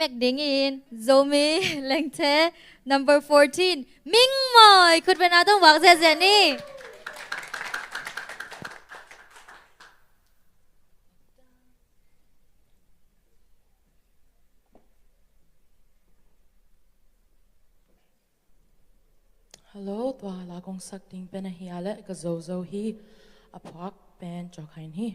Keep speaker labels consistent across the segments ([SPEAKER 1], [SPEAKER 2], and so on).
[SPEAKER 1] McDingin, Zomi, Lengte, number 14, Ming Moy, could be another work Zeni.
[SPEAKER 2] Hello, tua la kong sak ding penahiale ka zozo hi apwak pen chokhain hi.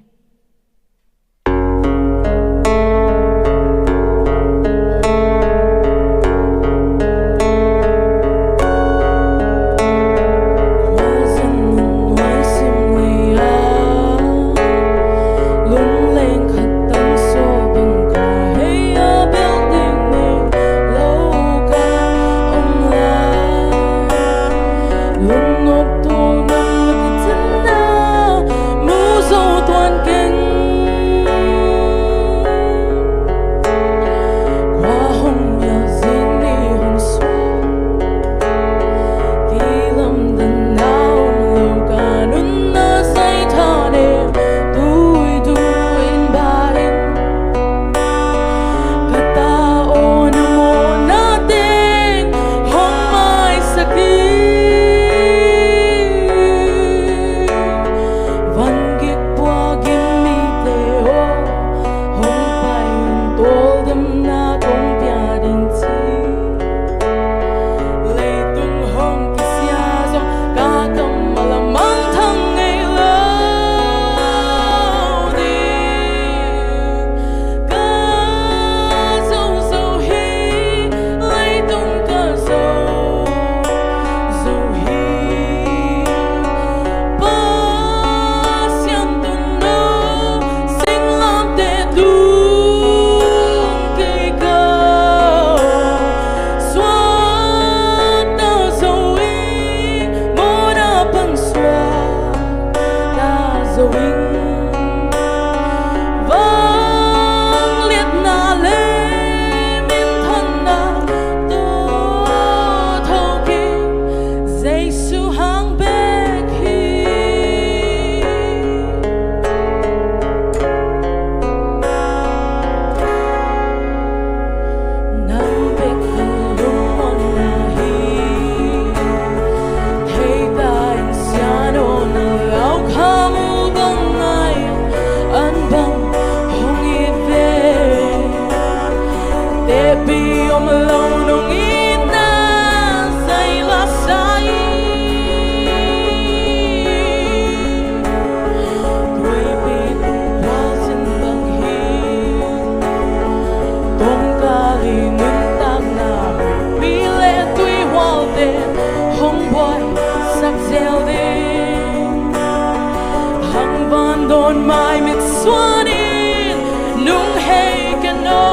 [SPEAKER 2] Đồn mai mịt xuân in nung hay cano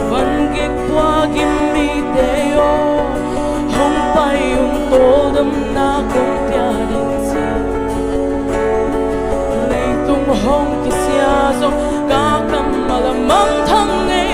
[SPEAKER 2] vẫn ghét qua kim mi teo không bay tô đâm na cũng tia đình si lấy tung hông kia xia dọc cả cầm mà là mang thăng ngày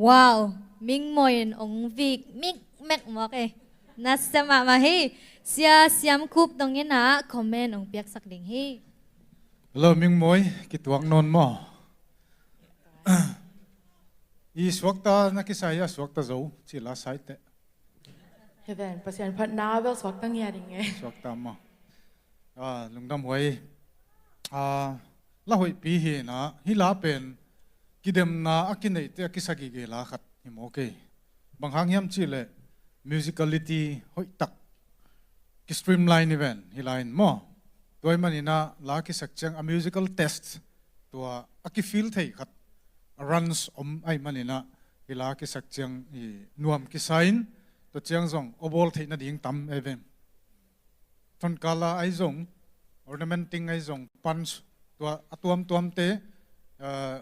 [SPEAKER 1] Wow, Ming Moy ong Vic Mick Macmoke. Nasama mahi. Sia siam kup dong ina comment ong piak sak ding hi.
[SPEAKER 3] Hello Ming Moy, kituang non mo. i suakta na kisaya suakta zo chi la sai te
[SPEAKER 2] Heaven, pasian pat navel swak tang ya ding eh.
[SPEAKER 3] suakta ma lungdam hoi la hoi pi hi na hi la pen kidem na akinei te kisagi ge la khat hi mo ke bang hang yam chi le musicality hoi tak ki streamline event hi line mo toy manina la ki sakchang a musical test tua aki feel thei khat runs ai manina ila ki sakchang I nuam ki sign to chiang zong obol thei na ding tam evem thon kala ai zong ornamenting ai zong punch tua atuam tuam te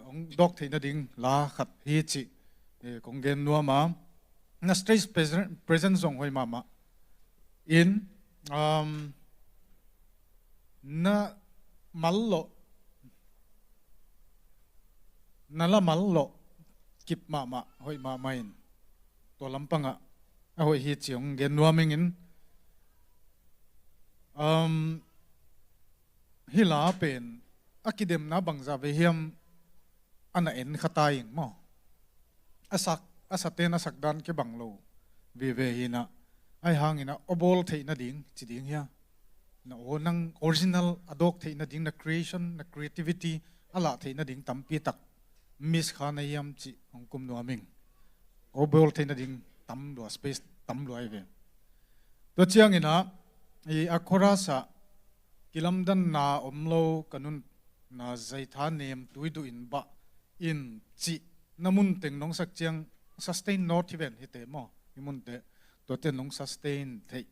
[SPEAKER 3] ong dok thei na ding la khat hi chi kong gen nuama na stage present zong hoi mama in na mallo nala mallo kip mama hoi mama in to lampanga a hoi hi chiong gen nuaming in hila pen akidem na bangza ve hiam ana en khataing mo asaten asakdan ke banglo ve hina ai hangina obol theina ding chiding hia na onang original adok theina ding na creation na creativity ala theina ding tampi tak miss khana yam chi hongkum no aming obol theina ding tam lo space tam lo ai ve to chiang ina I akhora sa kilamdan na omlo kanun na zaitha nem tuidu in ba in chi namun teng nong sak chiang sustain not event hite mo imun te to te nong sustain thei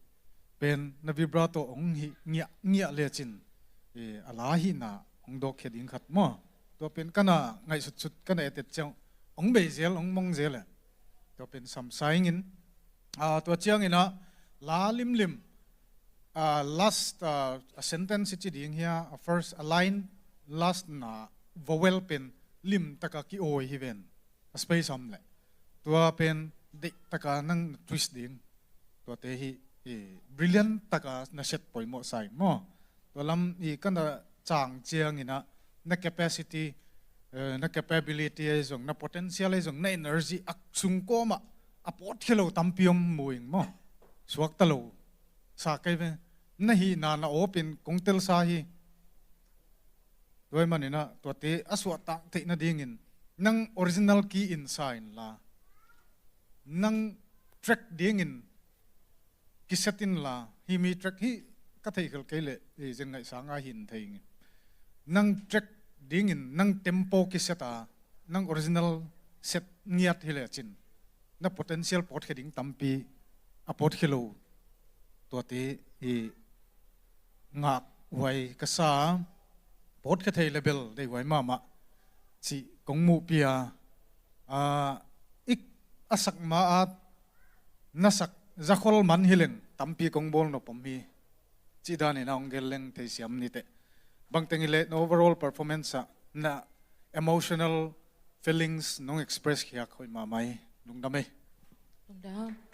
[SPEAKER 3] pen na vibrato ong hi ngia le chin ala hi na ong dok kheding khat mo to pen kana ngai sut kana etet chang ong be zel ong mong zel to pen sam saing in to chiang ina la lim lim last a sentence chi ding here first a line last na vowel pen lim taka ki oi hi ven a space am le tua pen de taka nang twist ding to te hi brilliant taka na set poi mo sai mo to lam I kana chang chiang ina na capacity na capability ai zong na potential ai zong na energy ak sung ko ma apot hello tampiom muing mo suak talo sa kai ve na hi na open kongtel sa hi toy manina to te aswa ta te na dingin nang original key in sign la nang track dingin kisatin la hi mi track hi ka thei khel kele jeng ngai sanga hin thei nang track dingin nang tempo kisata nang original set niat hele chin na potential pot heading tampi apot hello to te ngak huai kasa pot ka thei level dei huai mama chi kongmu pia ik asak ma at nasak zakhol man hileng tampi kongbol no pommi chi dani na ongel leng thei siam ni te bang tengile no overall performance na emotional feelings nong express khia khoi mamai lungdame
[SPEAKER 2] Lungdam.